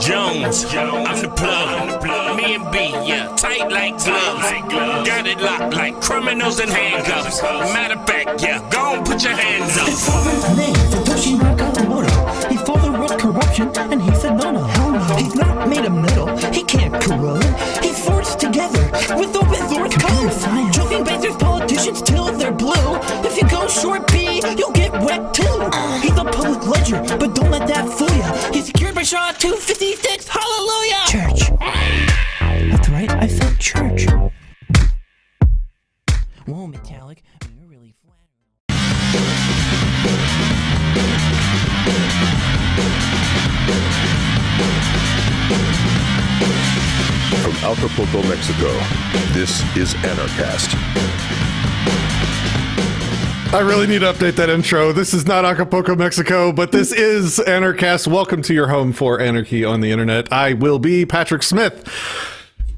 Jones, I'm the plug. Me and B, yeah, tight like gloves. Got it locked like criminals in handcuffs. Matter of fact, yeah, go on, put your hands up. His father's name, Satoshi Nakamoto. He father wrote corruption, and he said no, no, hell no. He's not made of metal, he can't corrode. He's forged together with open source code. Choking basers politicians till they're blue. If you go short B, you'll get wet too. He's a public ledger, but don't let that fool ya. He's secured by Shaw 256, hallelujah! Church. That's right, I said church. Whoa, Metallic, you're really flat. From Acapulco, Mexico, this is Anarchast. I really need to update that intro. This is not Acapulco, Mexico, but this is Anarchast. Welcome to your home for anarchy on the internet. I will be Patrick Smith.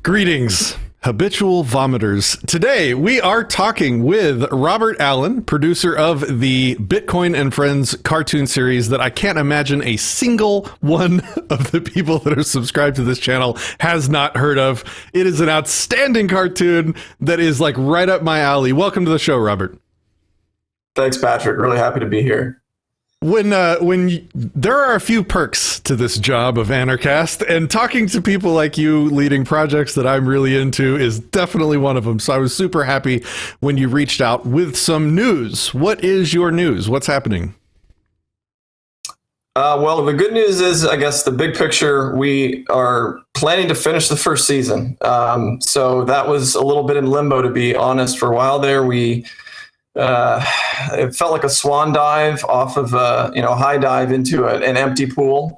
Greetings, habitual vomiters. Today, we are talking with Robert Allen, producer of the Bitcoin and Friends cartoon series that I can't imagine a single one of the people that are subscribed to this channel has not heard of. It is an outstanding cartoon that is like right up my alley. Welcome to the show, Robert. Thanks, Patrick. Really happy to be here. There are a few perks to this job of Anarchast, and talking to people like you leading projects that I'm really into is definitely one of them. So I was super happy when you reached out with some news. What is your news? What's happening? Well, the good news is, I guess, the big picture, we are planning to finish the first season. So that was a little bit in limbo, to be honest. For a while there, it felt like a swan dive off of a high dive into an empty pool.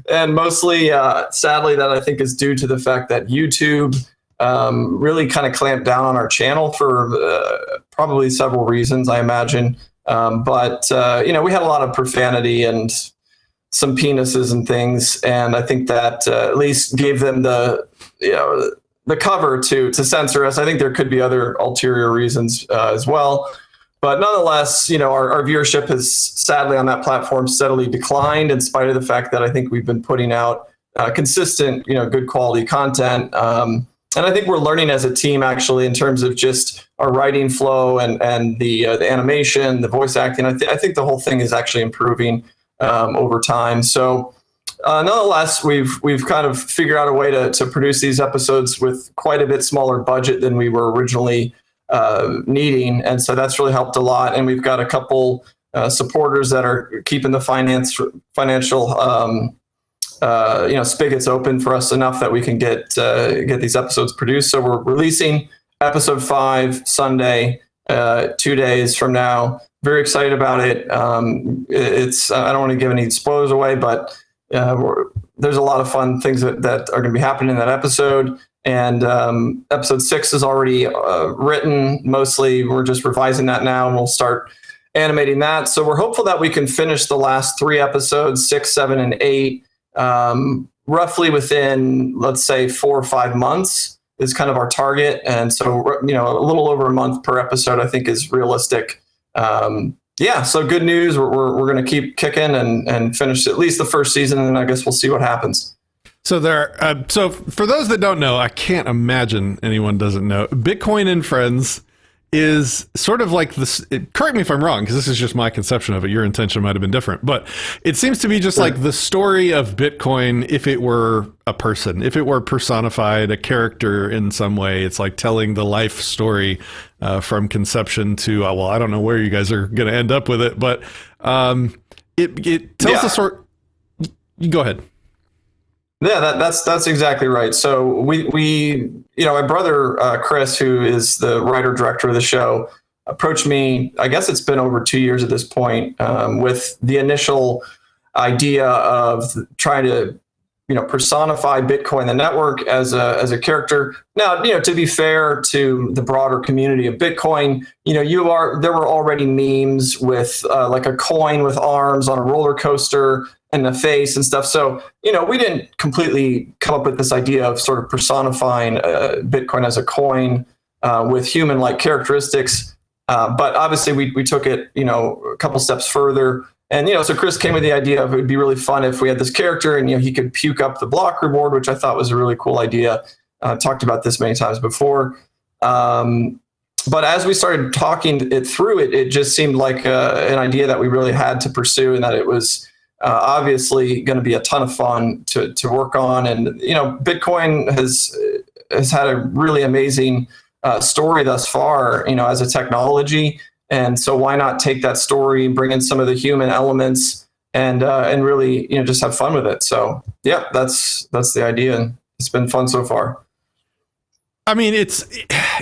And mostly, sadly, that I think is due to the fact that YouTube really kind of clamped down on our channel for probably several reasons, I imagine. But we had a lot of profanity and some penises and things. And I think that at least gave them the cover to censor us. I think there could be other ulterior reasons as well. But nonetheless, our viewership has sadly on that platform steadily declined in spite of the fact that I think we've been putting out consistent, good quality content. And I think we're learning as a team, actually, in terms of just our writing flow and the animation, the voice acting. I think the whole thing is actually improving over time. So nonetheless, we've kind of figured out a way to produce these episodes with quite a bit smaller budget than we were originally needing, and so that's really helped a lot. And we've got a couple supporters that are keeping the financial spigots open for us enough that we can get these episodes produced. So we're releasing episode 5 Sunday, 2 days from now. Very excited about it. It's I don't want to give any spoilers away, but there's a lot of fun things that are going to be happening in that episode. And episode 6 is already written. Mostly we're just revising that now, and we'll start animating that. So we're hopeful that we can finish the last 3 episodes, 6, 7, and 8, roughly within, let's say, 4 or 5 months is kind of our target. And so, a little over a month per episode, I think, is realistic. So good news. We're going to keep kicking and finish at least the first season, and then I guess we'll see what happens. So so for those that don't know, I can't imagine anyone doesn't know, Bitcoin and Friends is sort of like this. Correct me if I'm wrong, because this is just my conception of it. Your intention might have been different, but it seems to be just like the story of Bitcoin if it were a person, if it were personified, a character in some way. It's like telling the life story from conception to, I don't know where you guys are going to end up with it, but it tells the sort. You go ahead. Yeah, that's exactly right. So we my brother Chris, who is the writer director of the show, approached me. I guess it's been over 2 years at this point, with the initial idea of trying to personify Bitcoin, the network, as a character. Now, to be fair to the broader community of Bitcoin, there were already memes with like a coin with arms on a roller coaster and a face and stuff. So, we didn't completely come up with this idea of sort of personifying Bitcoin as a coin with human-like characteristics. But obviously we took it, a couple steps further And, so Chris came with the idea of it would be really fun if we had this character and, he could puke up the block reward, which I thought was a really cool idea. Talked about this many times before. But as we started talking it through, it just seemed like an idea that we really had to pursue, and that it was obviously going to be a ton of fun to work on. And, Bitcoin has had a really amazing story thus far, as a technology. And so why not take that story, bring in some of the human elements, and really, just have fun with it. So yeah, that's the idea, and it's been fun so far. I mean, it's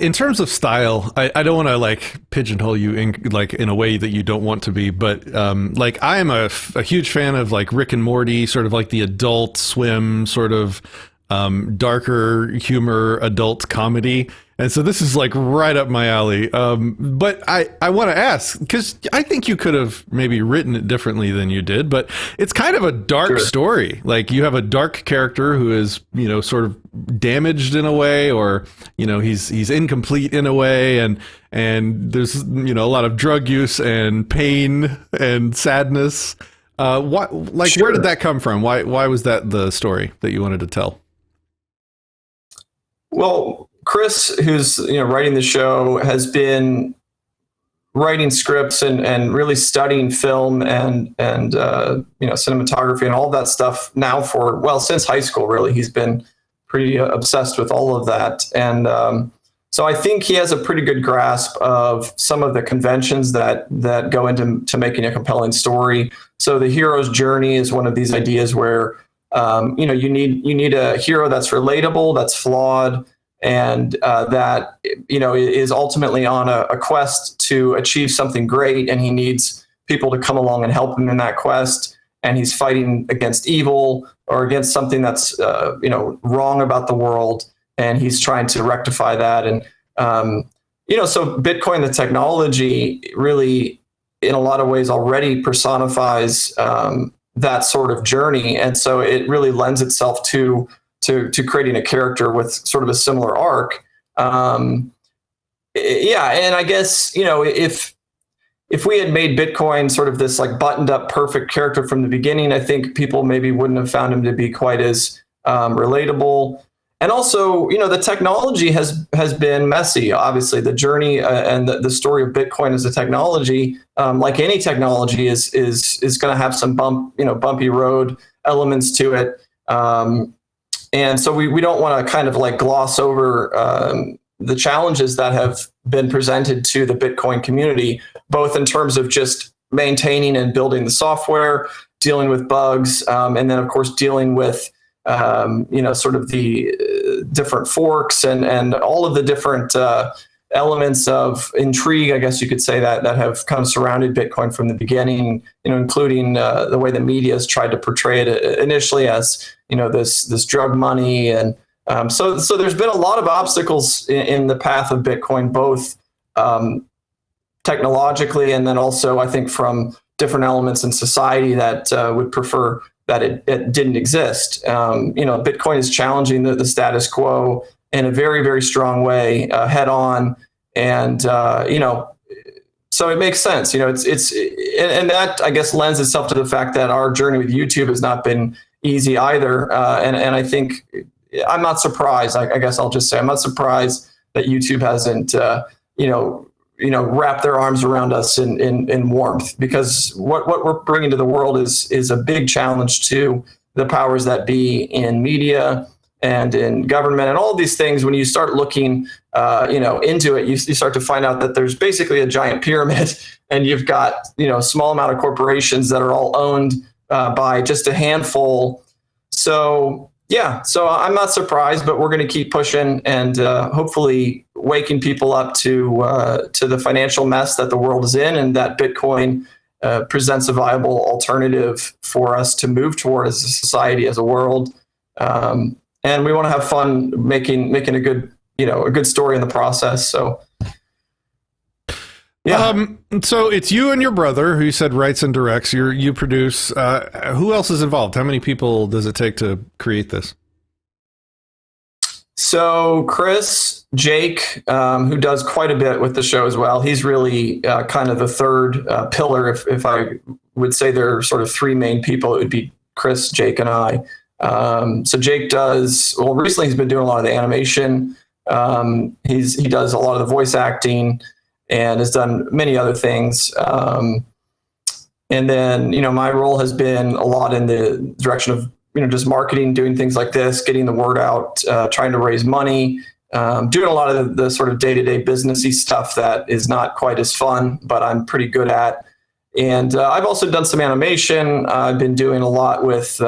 in terms of style, I don't want to like pigeonhole you in a way that you don't want to be, but like I am a huge fan of like Rick and Morty, sort of like the Adult Swim sort of darker humor, adult comedy. And so this is like right up my alley. But I want to ask, because I think you could have maybe written it differently than you did, but it's kind of a dark story. Like you have a dark character who is, sort of damaged in a way, or, he's incomplete in a way. And there's, a lot of drug use and pain and sadness. Where did that come from? Why was that the story that you wanted to tell? Well, Chris, who's writing the show, has been writing scripts and really studying film and cinematography and all that stuff now since high school. Really, he's been pretty obsessed with all of that, and so I think he has a pretty good grasp of some of the conventions that go into making a compelling story. So the hero's journey is one of these ideas where you need a hero that's relatable, that's flawed, and that is ultimately on a quest to achieve something great, and he needs people to come along and help him in that quest. And he's fighting against evil or against something that's wrong about the world, and he's trying to rectify that. And so Bitcoin, the technology, really in a lot of ways already personifies that sort of journey, and so it really lends itself to creating a character with sort of a similar arc. And I guess, if we had made Bitcoin sort of this like buttoned up perfect character from the beginning, I think people maybe wouldn't have found him to be quite as relatable. And also, the technology has been messy. Obviously, the journey and the story of Bitcoin as a technology, like any technology, is going to have some bumpy road elements to it. And so we don't want to kind of like gloss over the challenges that have been presented to the Bitcoin community, both in terms of just maintaining and building the software, dealing with bugs, and then of course dealing with sort of the different forks and all of the different elements of intrigue, I guess you could say, that have kind of surrounded Bitcoin from the beginning, including the way the media has tried to portray it initially as, this drug money. And so there's been a lot of obstacles in the path of Bitcoin, both technologically and then also, I think, from different elements in society that would prefer that it didn't exist. Bitcoin is challenging the status quo in a very, very strong way, head on. And, so it makes sense, and that, I guess, lends itself to the fact that our journey with YouTube has not been easy either. And I think I'm not surprised. I guess I'll just say I'm not surprised that YouTube hasn't, wrapped their arms around us in warmth, because what we're bringing to the world is a big challenge to the powers that be in media and in government and all of these things. When you start looking, into it, you start to find out that there's basically a giant pyramid, and you've got, a small amount of corporations that are all owned by just a handful. So I'm not surprised, but we're going to keep pushing and hopefully waking people up to the financial mess that the world is in, and that Bitcoin presents a viable alternative for us to move toward as a society, as a world. And we want to have fun making a good story in the process. So, yeah. So it's you and your brother who you said writes and directs. You produce. Who else is involved? How many people does it take to create this? So Chris, Jake, who does quite a bit with the show as well. He's really kind of the third pillar, if I would say there are sort of three main people. It would be Chris, Jake, and I. So Jake recently he's been doing a lot of the animation. He does a lot of the voice acting and has done many other things. And then, my role has been a lot in the direction of, just marketing, doing things like this, getting the word out, trying to raise money, doing a lot of the sort of day-to-day businessy stuff that is not quite as fun, but I'm pretty good at. And I've also done some animation. I've been doing a lot with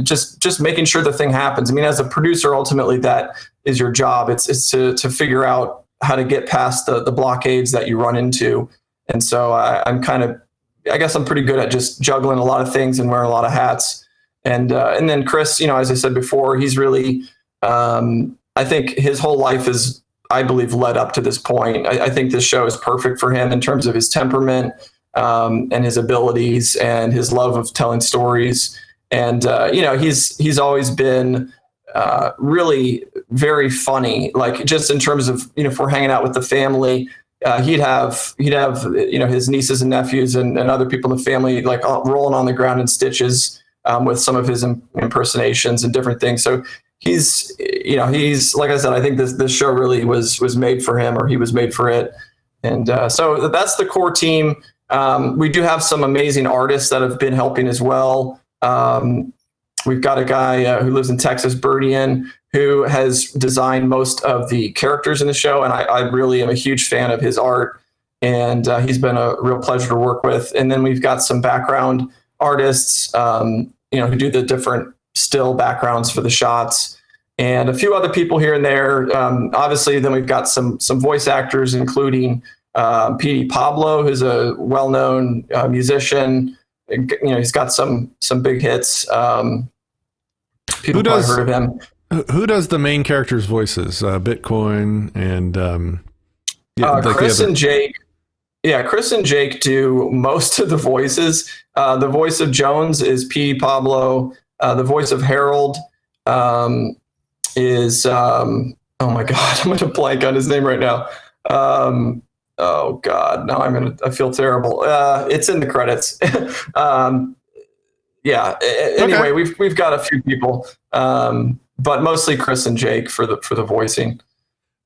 just making sure the thing happens. I mean, as a producer, ultimately that is your job. It's to figure out how to get past the blockades that you run into. And so I guess I'm pretty good at just juggling a lot of things and wearing a lot of hats. And then Chris, as I said before, he's really, I think his whole life is, I believe, led up to this point. I think this show is perfect for him in terms of his temperament, and his abilities and his love of telling stories. And, he's always been, really very funny, like just in terms of, if we're hanging out with the family, he'd have his nieces and nephews and other people in the family like rolling on the ground in stitches with some of his impersonations and different things. So he's like I said, I think this show really was made for him, or he was made for it. And so that's the core team. We do have some amazing artists that have been helping as well. We've got a guy who lives in Texas, Birdian, who has designed most of the characters in the show. And I really am a huge fan of his art, and he's been a real pleasure to work with. And then we've got some background artists, who do the different still backgrounds for the shots, and a few other people here and there. Obviously, then we've got some voice actors, including P.D. Pablo, who's a well-known musician. He's got some big hits. People probably heard of him. Who does the main characters' voices? Bitcoin and Chris and Jake. Yeah, Chris and Jake do most of the voices. The voice of Jones is P. Pablo. The voice of Harold is oh my God, I'm going to blank on his name right now. Oh God, now I feel terrible. It's in the credits. Yeah. Anyway, okay. we've got a few people, but mostly Chris and Jake for the voicing.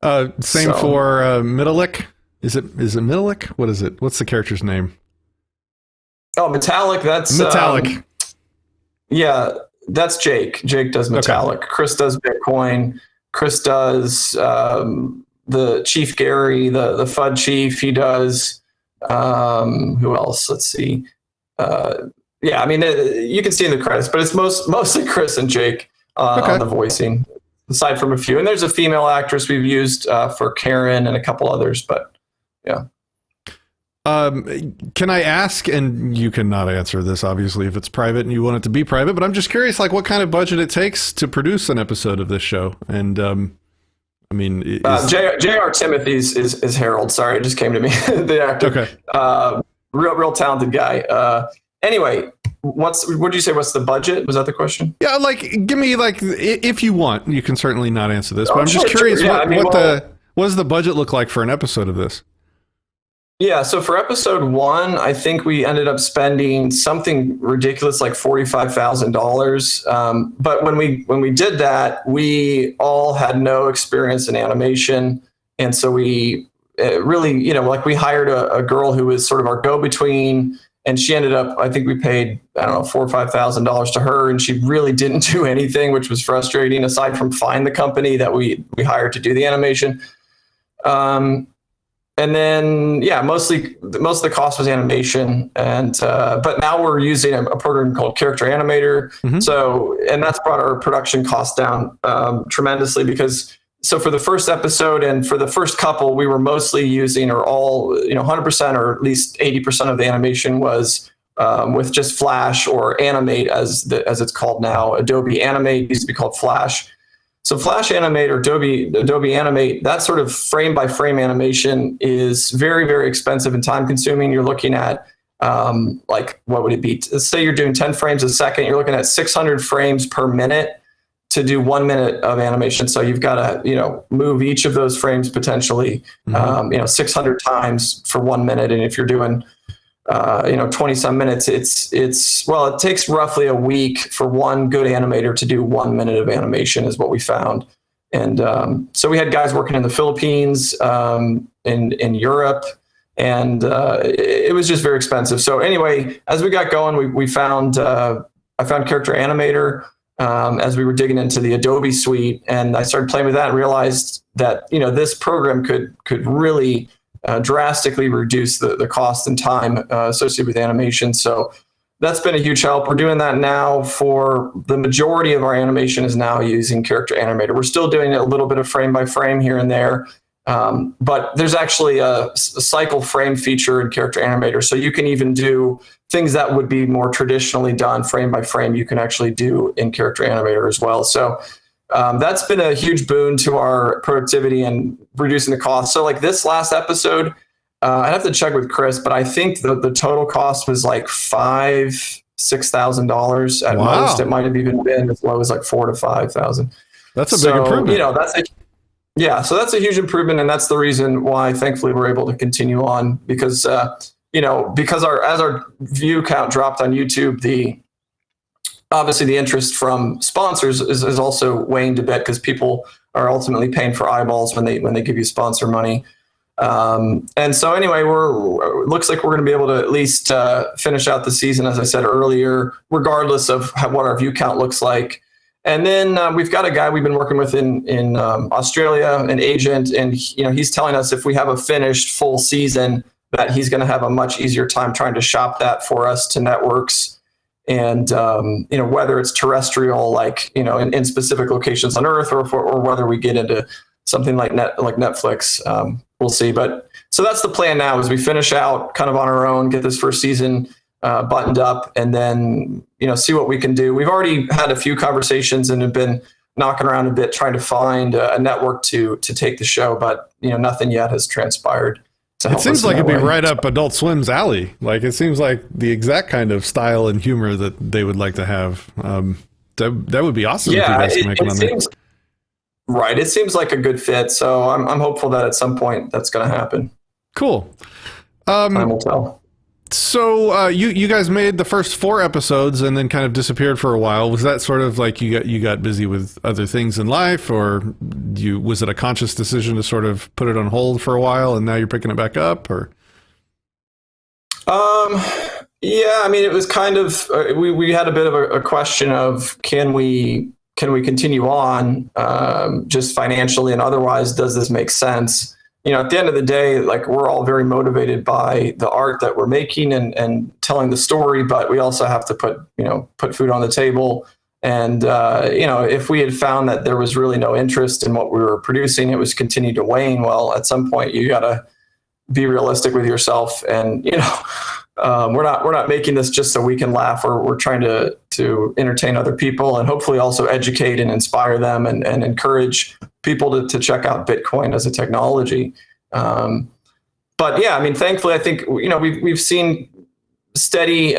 Same for Middleick. Is it Middleick? What is it? What's the character's name? Oh, Metallic. That's Metallic. Yeah, that's Jake. Jake does Metallic. Okay. Chris does Bitcoin. Chris does the Chief Gary, the FUD chief. He does. Who else? Let's see. Yeah, I mean, you can see in the credits, but it's mostly Chris and Jake on the voicing, aside from a few. And there's a female actress we've used for Karen and a couple others, but yeah. Can I ask, and you cannot answer this, obviously, if it's private and you want it to be private, but I'm just curious, like, what kind of budget it takes to produce an episode of this show? And, I mean... J.R. Timothy's is Harold. Sorry, it just came to me. The actor. Okay. Real talented guy. Anyway, what did you say? What's the budget? Was that the question? Yeah, like, give me, like, if you want, you can certainly not answer this, but I'm just curious, sure. Yeah, what does the budget look like for an episode of this? Yeah, so for episode 1, I think we ended up spending something ridiculous like $45,000. But when we did that, we all had no experience in animation, and so we really, like we hired a girl who was sort of our go-between, and she ended up, I think we paid, I don't know, $4,000 or $5,000 to her, and she really didn't do anything, which was frustrating, aside from find the company that we hired to do the animation. And then, yeah, most of the cost was animation, and but now we're using a program called Character Animator. Mm-hmm. So, and that's brought our production costs down tremendously, because for the first episode and for the first couple, we were mostly using, or all 100% or at least 80% of the animation was with just Flash, or Animate as it's called now. Adobe Animate used to be called Flash. So Flash Animate or Adobe Animate, that sort of frame by frame animation is very, very expensive and time consuming. You're looking at like, what would it be? Let's say you're doing 10 frames a second. You're looking at 600 frames per minute to do 1 minute of animation. So you've got to, move each of those frames potentially, 600 times for 1 minute. And if you're doing, 20 some minutes. It takes roughly a week for one good animator to do 1 minute of animation is what we found. And so we had guys working in the Philippines, in Europe, and it was just very expensive. So anyway, as we got going, we found, I found Character Animator as we were digging into the Adobe suite, and I started playing with that and realized that, this program could really drastically reduce the cost and time associated with animation. So that's been a huge help. We're doing that now for the majority of our animation is now using Character Animator. We're still doing a little bit of frame by frame here and there, but there's actually a cycle frame feature in Character Animator. So you can even do things that would be more traditionally done frame by frame, you can actually do in Character Animator as well. So that's been a huge boon to our productivity and reducing the cost. So like this last episode, I'd have to check with Chris, but I think the total cost was like $6,000 at most. It might have even been as low as like $4,000 to $5,000. That's a big improvement. So that's a huge improvement, and that's the reason why thankfully we're able to continue on because because as our view count dropped on YouTube, obviously the interest from sponsors is also waned a bit because people are ultimately paying for eyeballs when they give you sponsor money. And so anyway, looks like we're going to be able to at least finish out the season, as I said earlier, regardless of what our view count looks like. And then we've got a guy we've been working with in Australia, an agent, and he's telling us if we have a finished full season, that he's going to have a much easier time trying to shop that for us to networks. And whether it's terrestrial, like in specific locations on Earth, or whether we get into something like Netflix, we'll see. But so that's the plan now: is we finish out kind of on our own, get this first season buttoned up, and then see what we can do. We've already had a few conversations and have been knocking around a bit trying to find a network to take the show, but nothing yet has transpired. It seems like it'd be right up Adult Swim's alley. Like it seems like the exact kind of style and humor that they would like to have. That would be awesome. Yeah, if you guys can make it on there. Right. It seems like a good fit. So I'm hopeful that at some point that's going to happen. Cool. Time will tell. So you guys made the first 4 episodes and then kind of disappeared for a while. Was that sort of like you got busy with other things in life, or was it a conscious decision to sort of put it on hold for a while and now you're picking it back up? Or yeah, I mean, it was kind of we had a bit of a question of can we continue on just financially and otherwise? Does this make sense? At the end of the day, like we're all very motivated by the art that we're making and telling the story, but we also have to put food on the table. And, if we had found that there was really no interest in what we were producing, it was continued to wane. Well, at some point you got to be realistic with yourself. And, we're not making this just so we can laugh, or we're trying to entertain other people and hopefully also educate and inspire them and encourage people to check out Bitcoin as a technology. But yeah, I mean, thankfully, I think, we've seen steady,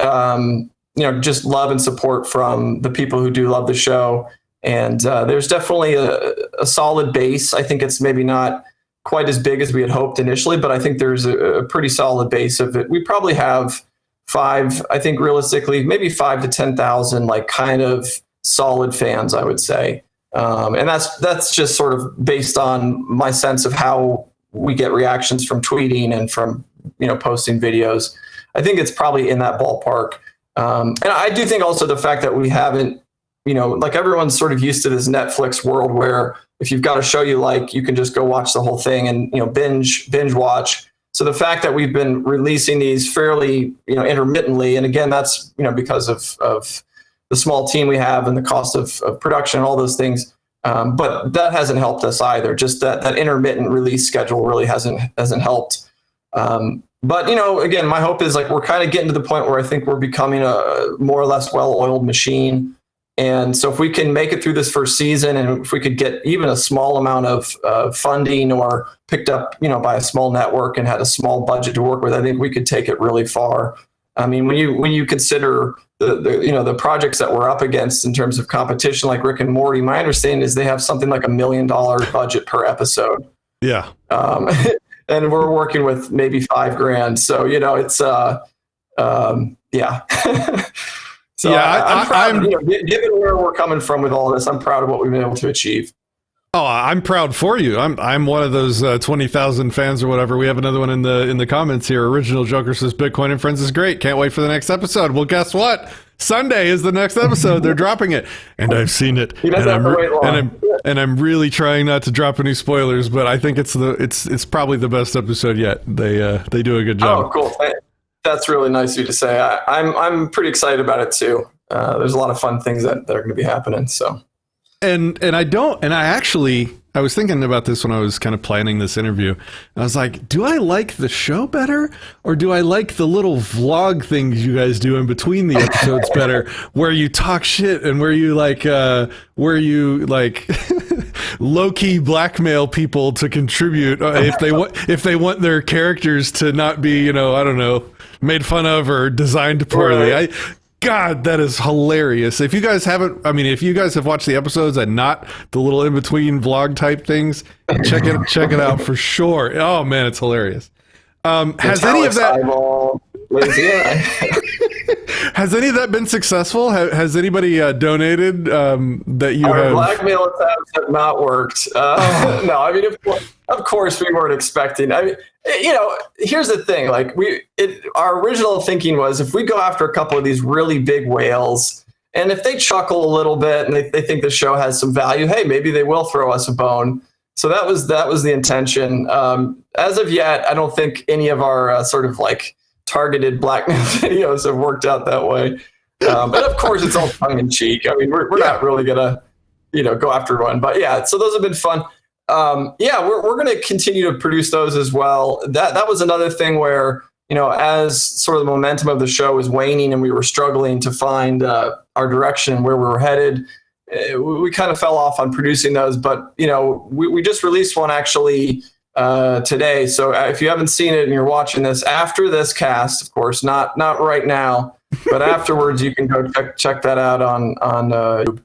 just love and support from the people who do love the show. And there's definitely a solid base. I think it's maybe not quite as big as we had hoped initially, but I think there's a pretty solid base of it. We probably have 5, I think realistically, maybe 5 to 10,000, like kind of solid fans, I would say. And that's just sort of based on my sense of how we get reactions from tweeting and from, posting videos. I think it's probably in that ballpark. And I do think also the fact that we haven't, like everyone's sort of used to this Netflix world where if you've got a show you like, you can just go watch the whole thing and, binge watch. So the fact that we've been releasing these fairly, intermittently, and again, that's, because of the small team we have and the cost of production, all those things. But that hasn't helped us either. Just that intermittent release schedule really hasn't helped. But, again, my hope is like we're kind of getting to the point where I think we're becoming a more or less well-oiled machine. And so if we can make it through this first season, and if we could get even a small amount of funding or picked up, by a small network and had a small budget to work with, I think we could take it really far. I mean, when you consider the projects that we're up against in terms of competition, like Rick and Morty, my understanding is they have something like $1 million budget per episode. Yeah. And we're working with maybe $5,000. So, Yeah. So Yeah, I'm proud. Given where we're coming from with all this, I'm proud of what we've been able to achieve. Oh, I'm proud for you. I'm one of those 20,000 fans or whatever. We have another one in the comments here. Original Joker says Bitcoin and Friends is great. Can't wait for the next episode. Well, guess what? Sunday is the next episode. They're dropping it, and I've seen it. And I'm really trying not to drop any spoilers, but I think it's probably the best episode yet. They do a good job. Oh, cool. That's really nice of you to say. I'm pretty excited about it too. There's a lot of fun things that are going to be happening. So. And I was thinking about this when I was kind of planning this interview. I was like, do I like the show better, or do I like the little vlog things you guys do in between the episodes better, where you talk shit and where you low-key blackmail people to contribute if they want their characters to not be, I don't know, made fun of or designed poorly. Right. God, that is hilarious. If you guys have watched the episodes and not the little in-between vlog type things, check it out for sure. Oh man, it's hilarious. Has any of that has any of that been successful? Has anybody donated that you have? Blackmail attempts have not worked. No, I mean, of course we weren't expecting. I mean, here's the thing. Like our original thinking was, if we go after a couple of these really big whales, and if they chuckle a little bit and they think the show has some value, hey, maybe they will throw us a bone. So that was the intention. As of yet, I don't think any of our sort of like targeted blackmail videos have worked out that way. But of course, it's all tongue in cheek. I mean, we're not really gonna, go after one. But yeah, so those have been fun. We're going to continue to produce those as well. That was another thing where, as sort of the momentum of the show was waning and we were struggling to find our direction, where we were headed, we kind of fell off on producing those. But, we just released one actually today. So if you haven't seen it and you're watching this after this cast, of course, not right now, but afterwards, you can go check that out on YouTube.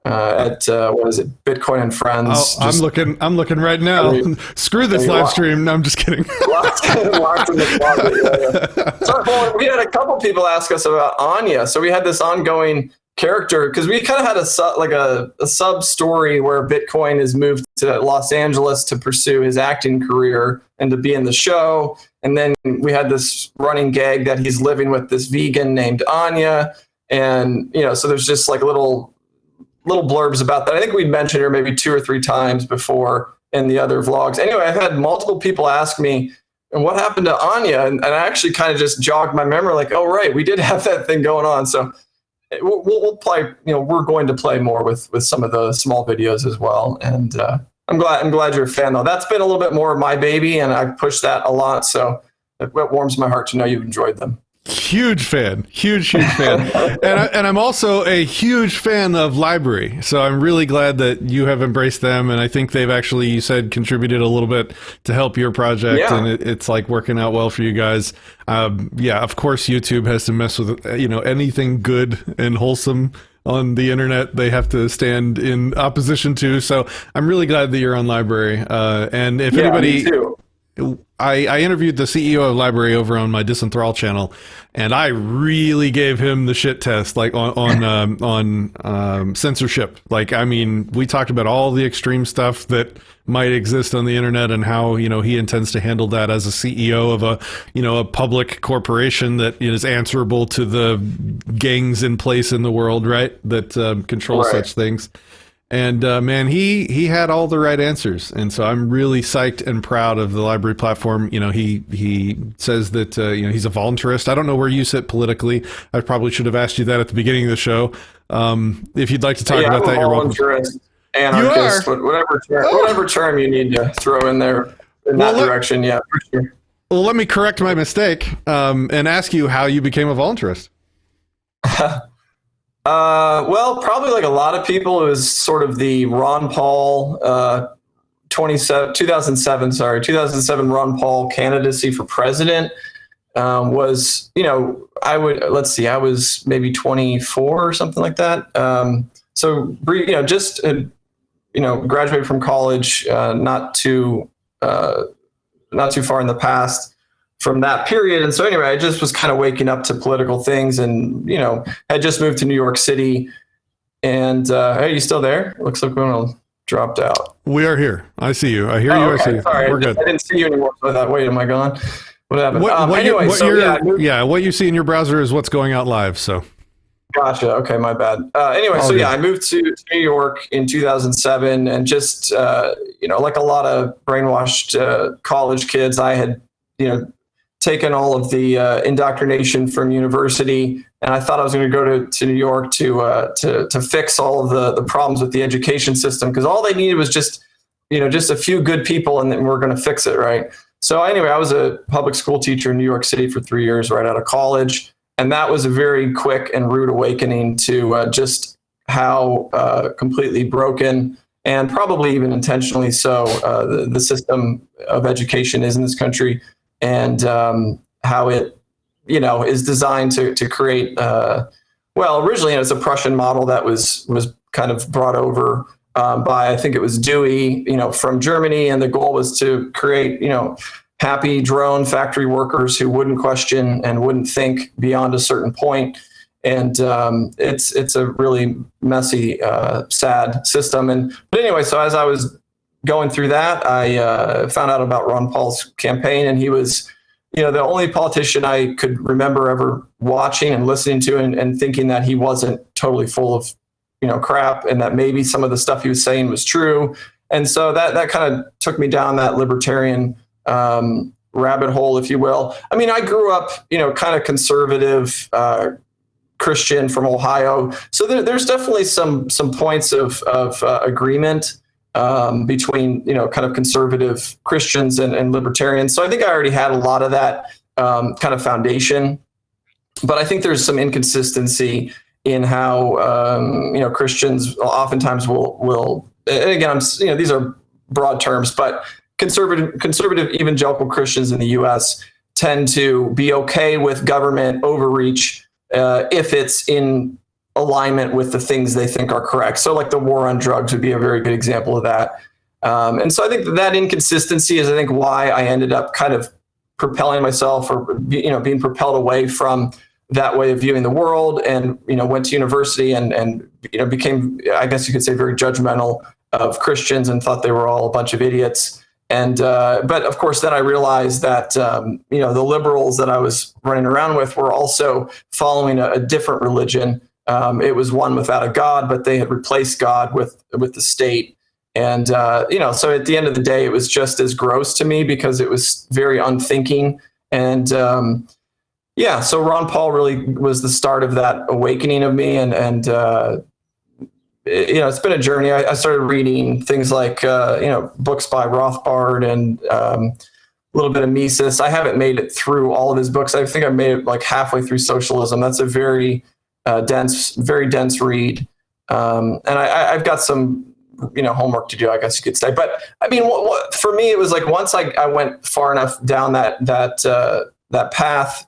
At what is it, Bitcoin and Friends? Oh, I'm looking right now. Screw this live stream. No, I'm just kidding. Locked in the closet. So, we had a couple people ask us about Anya. So we had this ongoing character because we kind of had a sub story where Bitcoin has moved to Los Angeles to pursue his acting career and to be in the show. And then we had this running gag that he's living with this vegan named Anya. And, so there's just like little blurbs about that. I think we'd mentioned her maybe 2 or 3 times before in the other vlogs. Anyway, I've had multiple people ask me, and what happened to Anya? And I actually kind of just jogged my memory, like, oh, right, we did have that thing going on. So we'll play, we're going to play more with some of the small videos as well. And I'm glad you're a fan, though. That's been a little bit more of my baby, and I've pushed that a lot. So it warms my heart to know you've enjoyed them. Huge fan. And I'm also a huge fan of Library. So I'm really glad that you have embraced them. And I think they've actually, you said, contributed a little bit to help your project. Yeah. And it's like working out well for you guys. Of course, YouTube has to mess with, anything good and wholesome on the internet. They have to stand in opposition to. So I'm really glad that you're on Library. And if anybody... Me too. I interviewed the CEO of Library over on my Disenthrall channel, and I really gave him the shit test, like on censorship. Like, I mean, we talked about all the extreme stuff that might exist on the internet and how, he intends to handle that as a CEO of a public corporation that is answerable to the gangs in place in the world, right? That control such things. And man, he had all the right answers, and so I'm really psyched and proud of the Library platform. He says that he's a voluntarist. I don't know where you sit politically. I probably should have asked you that at the beginning of the show. If you'd like to talk about that, you're welcome. Anarchist, whatever term you need to throw in there in that direction. Yeah, for sure. Well, let me correct my mistake and ask you how you became a voluntarist. Well, probably like a lot of people, it was sort of the Ron Paul 2007 Ron Paul candidacy for president. Was, I was maybe 24 or something like that. So, just, graduated from college, not too far in the past from that period. And so anyway, I just was kind of waking up to political things, and had just moved to New York City. And are you still there? Looks like we're dropped out. We are here. I see you. I hear you. Okay. I see you. Sorry, We're good. I didn't see you anymore. So I thought, wait, am I gone? What happened? What you see in your browser is what's going out live. So. Gotcha. Okay, my bad. I moved to New York in 2007, and just like a lot of brainwashed college kids, I had taken all of the indoctrination from university, and I thought I was going to go to New York to fix all of the problems with the education system, because all they needed was just a few good people, and then we're going to fix it, right? So anyway, I was a public school teacher in New York City for 3 years right out of college. And that was a very quick and rude awakening to just how completely broken, and probably even intentionally so, the system of education is in this country, and how it, is designed to create. Originally it's a Prussian model that was kind of brought over by, I think it was Dewey, from Germany, and the goal was to create, happy drone factory workers who wouldn't question and wouldn't think beyond a certain point. And it's a really messy, sad system. But anyway, so as I was going through that, I found out about Ron Paul's campaign, and he was, the only politician I could remember ever watching and listening to, and thinking that he wasn't totally full of, crap, and that maybe some of the stuff he was saying was true. And so that kind of took me down that libertarian rabbit hole, if you will. I mean, I grew up, kind of conservative Christian from Ohio, so there's definitely some points of agreement between kind of conservative Christians and libertarians. So I think I already had a lot of that kind of foundation, but I think there's some inconsistency in how Christians oftentimes will. And again, these are broad terms, but conservative evangelical Christians in the U.S. tend to be okay with government overreach if it's in alignment with the things they think are correct. So like the war on drugs would be a very good example of that. And so I think that inconsistency is, I think, why I ended up kind of propelling myself, or being propelled away from that way of viewing the world, and went to university and became, I guess you could say, very judgmental of Christians and thought they were all a bunch of idiots. And but of course, then I realized that the liberals that I was running around with were also following a different religion. It was one without a God, but they had replaced God with the state. And so at the end of the day, it was just as gross to me because it was very unthinking. And so Ron Paul really was the start of that awakening of me. And it's been a journey. I started reading things like, books by Rothbard and a little bit of Mises. I haven't made it through all of his books. I think I made it like halfway through Socialism. That's a very dense read. And I've got some, homework to do, I guess you could say. But I mean, what for me, it was like once I went far enough down that path.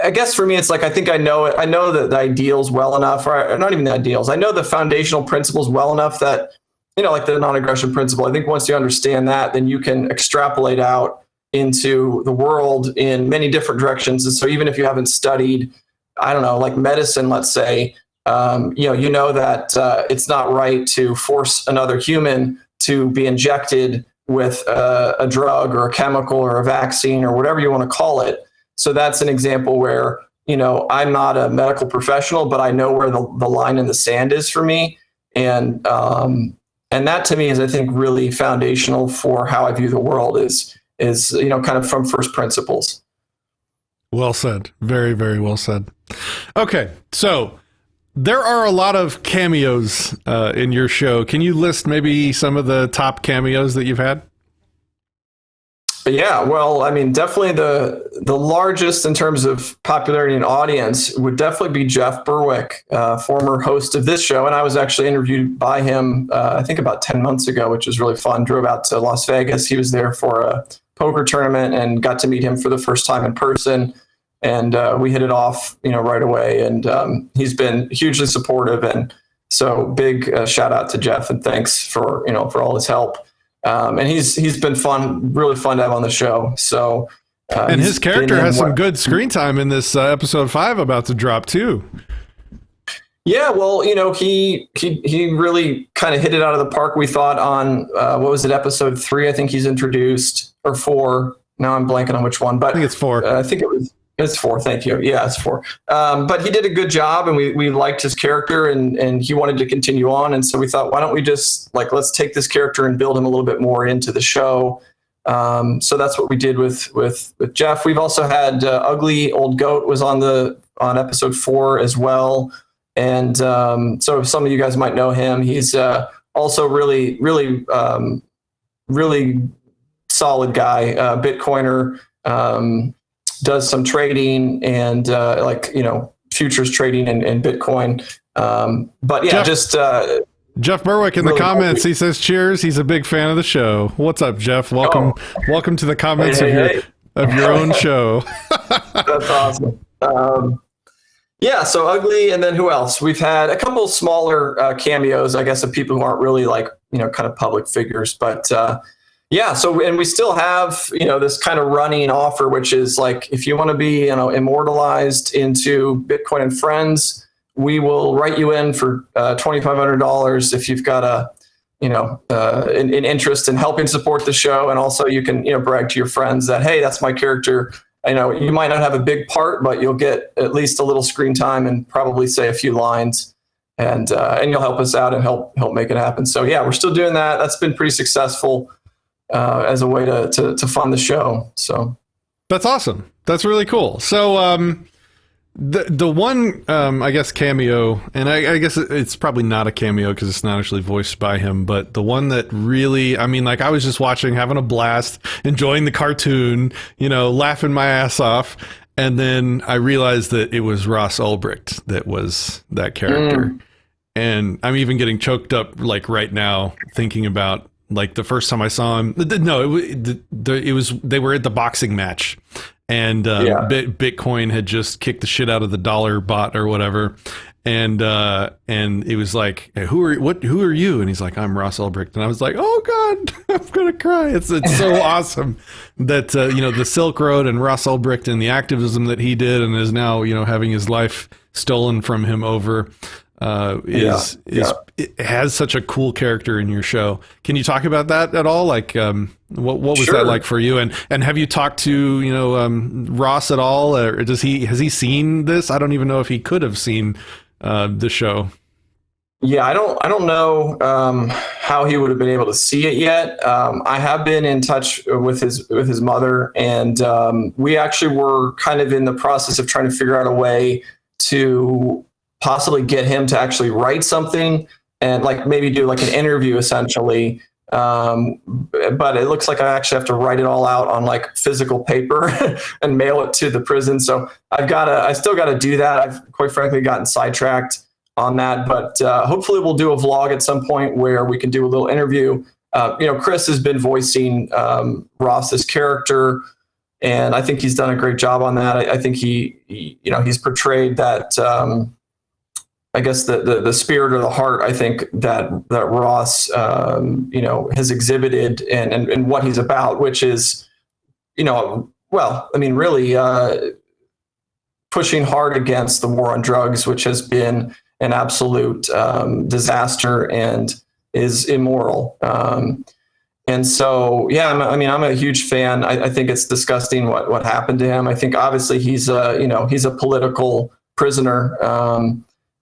I guess for me, it's like, I think I know it. I know the ideals well enough, or not even the ideals. I know the foundational principles well enough that, like the non-aggression principle. I think once you understand that, then you can extrapolate out into the world in many different directions. And so even if you haven't studied, I don't know, like medicine, let's say, that it's not right to force another human to be injected with a drug or a chemical or a vaccine or whatever you want to call it. So that's an example where, I'm not a medical professional, but I know where the line in the sand is for me. And that to me is, I think, really foundational for how I view the world is kind of from first principles. Well said. Very, very well said. Okay. So there are a lot of cameos in your show. Can you list maybe some of the top cameos that you've had? Yeah, well, I mean, definitely the largest in terms of popularity and audience would definitely be Jeff Berwick, former host of this show. And I was actually interviewed by him, I think about 10 months ago, which was really fun. Drove out to Las Vegas. He was there for a poker tournament and got to meet him for the first time in person. And we hit it off, right away. And he's been hugely supportive. And so big shout out to Jeff, and thanks for all his help. And he's been fun, really fun to have on the show. So, And his character has some good screen time in this episode 5 about to drop too. Yeah, well, he really kind of hit it out of the park. We thought on what was it, episode 3? I think he's introduced, or 4. Now I'm blanking on which one, but I think it's 4. I think it's 4. Thank you. Yeah, it's 4. But he did a good job, and we liked his character, and he wanted to continue on, and so we thought, why don't we just let's take this character and build him a little bit more into the show. So that's what we did with Jeff. We've also had Ugly Old Goat was on episode 4 as well. And so some of you guys might know him. He's also really, really, really solid guy, Bitcoiner, does some trading and futures trading and Bitcoin. But yeah, Jeff Berwick in the comments, he says, cheers. He's a big fan of the show. What's up, Jeff? Welcome to the comments of your own show. That's awesome. Yeah, so Ugly, and then who else? We've had a couple smaller cameos, I guess, of people who aren't really kind of public figures. But yeah, and we still have, this kind of running offer, which is if you want to be, immortalized into Bitcoin and Friends, we will write you in for $2,500 if you've got an interest in helping support the show. And also you can, brag to your friends that, hey, that's my character. I know you might not have a big part, but you'll get at least a little screen time and probably say a few lines, and you'll help us out and help make it happen. So yeah, we're still doing that. That's been pretty successful as a way to fund the show. So that's awesome. That's really cool. So the one I guess cameo, and I guess it's probably not a cameo because it's not actually voiced by him, but the one that really, I was just watching, having a blast, enjoying the cartoon, laughing my ass off, and then I realized that it was Ross Ulbricht that was that character. And I'm even getting choked up right now thinking about the first time I saw him. No, it was they were at the boxing match. And Bitcoin had just kicked the shit out of the dollar bot or whatever, and it was like, hey, who are you? And he's like, I'm Ross Ulbricht, and I was like, oh god, I'm gonna cry. It's so awesome that the Silk Road and Ross Ulbricht and the activism that he did and is now having his life stolen from him over. It has such a cool character in your show. Can you talk about that at all? What was that like for you? And have you talked to Ross at all, or has he seen this? I don't even know if he could have seen the show. Yeah, I don't know how he would have been able to see it yet. I have been in touch with his mother, and we actually were kind of in the process of trying to figure out a way to possibly get him to actually write something and maybe do an interview essentially. But it looks like I actually have to write it all out on physical paper and mail it to the prison. So I still got to do that. I've quite frankly gotten sidetracked on that, but hopefully we'll do a vlog at some point where we can do a little interview. Chris has been voicing Ross's character, and I think he's done a great job on that. I think he's portrayed that, I guess the spirit or the heart, I think that Ross, has exhibited and what he's about, which is, really pushing hard against the war on drugs, which has been an absolute disaster and is immoral. And so, yeah, I'm a huge fan. I think it's disgusting what happened to him. I think obviously he's a political prisoner.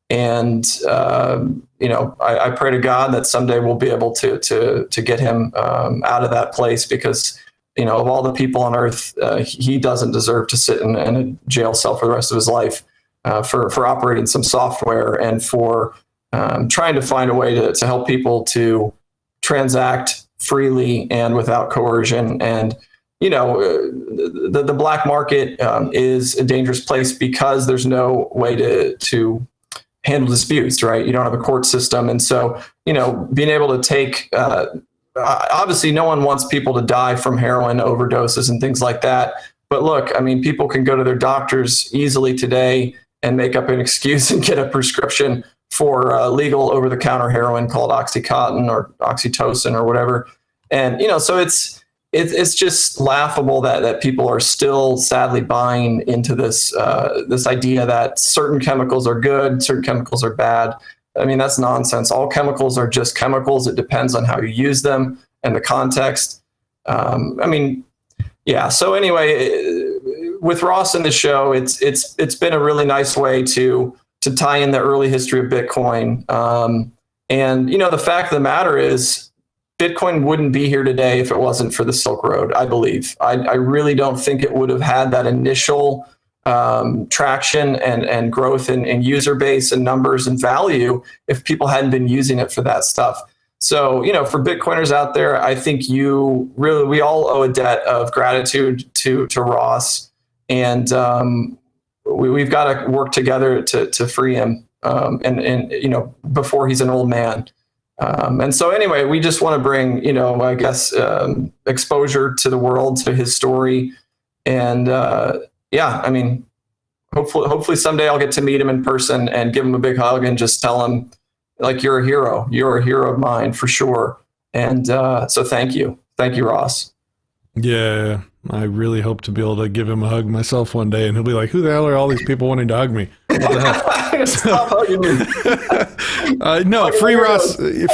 And I pray to God that someday we'll be able to get him out of that place, because of all the people on earth, he doesn't deserve to sit in a jail cell for the rest of his life for operating some software and for trying to find a way to help people to transact freely and without coercion. And the black market is a dangerous place because there's no way to handle disputes, right? You don't have a court system. And so, being able to take, obviously no one wants people to die from heroin overdoses and things like that. But look, people can go to their doctors easily today and make up an excuse and get a prescription for legal over-the-counter heroin called Oxycontin or oxytocin or whatever. And, so it's just laughable that people are still sadly buying into this idea that certain chemicals are good, certain chemicals are bad. I mean, that's nonsense. All chemicals are just chemicals. It depends on how you use them and the context. I mean, yeah. So anyway, with Ross in the show, it's been a really nice way to tie in the early history of Bitcoin. And the fact of the matter is, Bitcoin wouldn't be here today if it wasn't for the Silk Road. I believe. I really don't think it would have had that initial traction and growth in user base and numbers and value if people hadn't been using it for that stuff. So, for Bitcoiners out there, I think we all owe a debt of gratitude to Ross, and we've got to work together to free him, and before he's an old man. And so anyway, we just want to bring, I guess, exposure to the world, to his story. And I mean, hopefully someday I'll get to meet him in person and give him a big hug and just tell him, like, you're a hero of mine for sure. And so thank you, Ross. Yeah, I really hope to be able to give him a hug myself one day, and he'll be like, who the hell are all these people wanting to hug me? What the heck? Stop hugging me. No,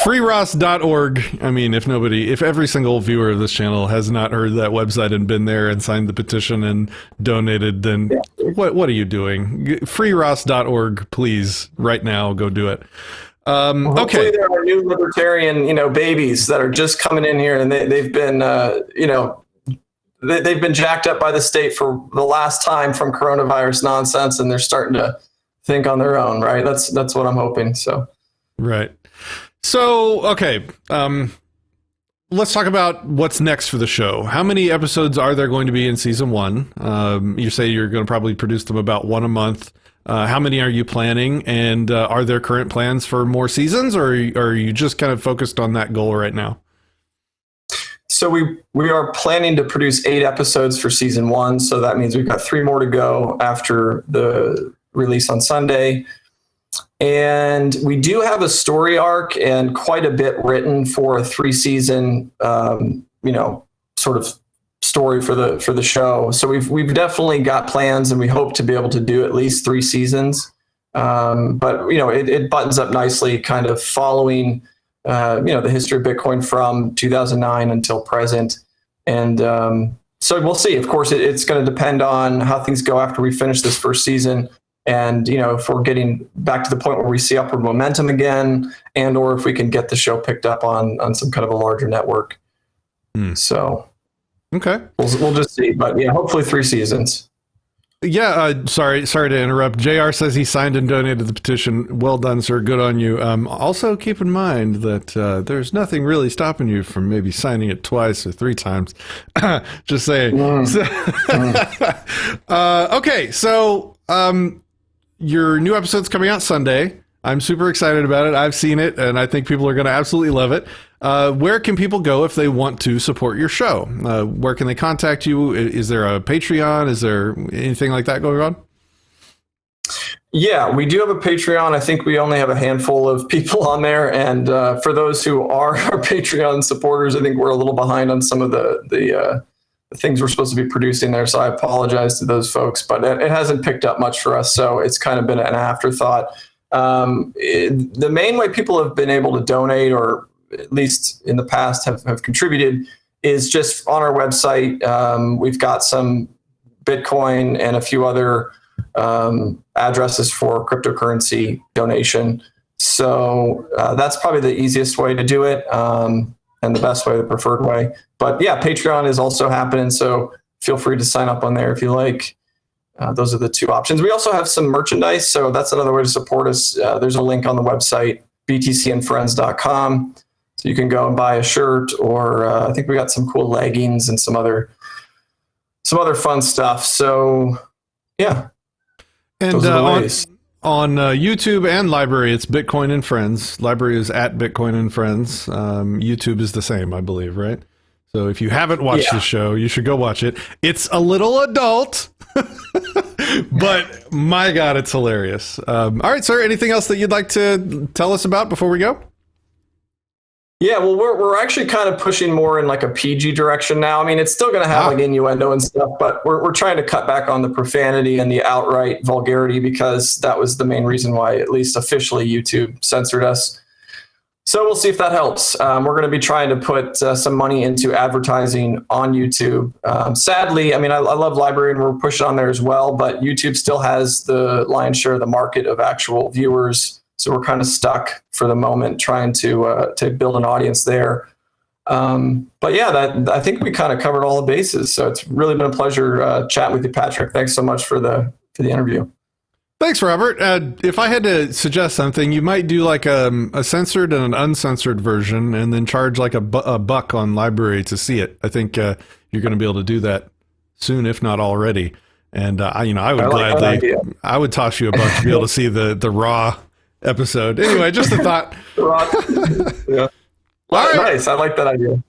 freeross.org. I mean, if every single viewer of this channel has not heard that website and been there and signed the petition and donated, then what are you doing? Freeross.org, please, right now, go do it. Hopefully there are new libertarian, babies that are just coming in here, and they've been, they've been jacked up by the state for the last time from coronavirus nonsense, and they're starting to think on their own, right? That's what I'm hoping. So, right. So, okay. Let's talk about what's next for the show. How many episodes are there going to be in season 1? You say you're going to probably produce them about 1 a month. How many are you planning? And are there current plans for more seasons, or are you just kind of focused on that goal right now? So we are planning to produce 8 episodes for season 1. So that means we've got 3 more to go after the release on Sunday. And we do have a story arc and quite a bit written for a 3-season, sort of story for the show. So we've definitely got plans, and we hope to be able to do at least 3 seasons. But it buttons up nicely, kind of following the history of Bitcoin from 2009 until present. And so we'll see. Of course, it's going to depend on how things go after we finish this first season. And, if we're getting back to the point where we see upward momentum again, and or if we can get the show picked up on some kind of a larger network. So, okay, we'll just see. But yeah, hopefully 3 seasons. Yeah, sorry to interrupt. JR says he signed and donated the petition. Well done, sir. Good on you. Also, keep in mind that there's nothing really stopping you from maybe signing it twice or 3 times. Just saying. Okay, so your new episode's coming out Sunday. I'm super excited about it. I've seen it, and I think people are going to absolutely love it. Where can people go if they want to support your show? Where can they contact you? Is there a Patreon? Is there anything like that going on? Yeah, we do have a Patreon. I think we only have a handful of people on there. And for those who are our Patreon supporters, I think we're a little behind on some of the things we're supposed to be producing there. So I apologize to those folks, but it hasn't picked up much for us. So it's kind of been an afterthought. The main way people have been able to donate, or at least in the past have contributed, is just on our website. We've got some Bitcoin and a few other addresses for cryptocurrency donation. So that's probably the easiest way to do it, and the best way, the preferred way. But yeah, Patreon is also happening, so feel free to sign up on there if you like. Those are the 2 options. We also have some merchandise, so that's another way to support us. There's a link on the website, btcandfriends.com. So you can go and buy a shirt, or I think we got some cool leggings and some other fun stuff. So yeah. And on YouTube and LBRY, it's Bitcoin and Friends. LBRY is at Bitcoin and Friends. YouTube is the same, I believe, right? So if you haven't watched the show, you should go watch it. It's a little adult, but my God, it's hilarious. All right, sir, anything else that you'd like to tell us about before we go? Yeah, well, we're actually kind of pushing more in like a PG direction now. I mean, it's still going to have like innuendo and stuff, but we're trying to cut back on the profanity and the outright vulgarity, because that was the main reason why, at least officially, YouTube censored us. So we'll see if that helps. We're going to be trying to put some money into advertising on YouTube. Sadly, I mean, I love Library and we're pushing on there as well, but YouTube still has the lion's share of the market of actual viewers. So we're kind of stuck for the moment trying to build an audience there. But yeah, I think we kind of covered all the bases. So it's really been a pleasure chatting with you, Patrick. Thanks so much for the interview. Thanks, Robert. If I had to suggest something, you might do like a censored and an uncensored version, and then charge like a buck on Library to see it. I think you're going to be able to do that soon, if not already. And I would gladly, I would toss you a buck to be able to see the raw episode. Anyway, just a thought. Yeah. All right. Nice. I like that idea.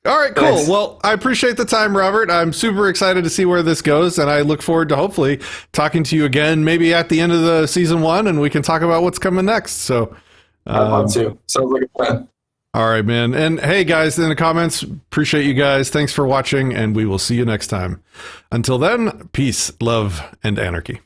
All right, cool. Thanks. Well, I appreciate the time, Robert. I'm super excited to see where this goes, and I look forward to hopefully talking to you again, maybe at the end of the season 1, and we can talk about what's coming next. So, I'd love to. Sounds like a plan. All right, man. And hey, guys, in the comments, appreciate you guys. Thanks for watching, and we will see you next time. Until then, peace, love, and anarchy.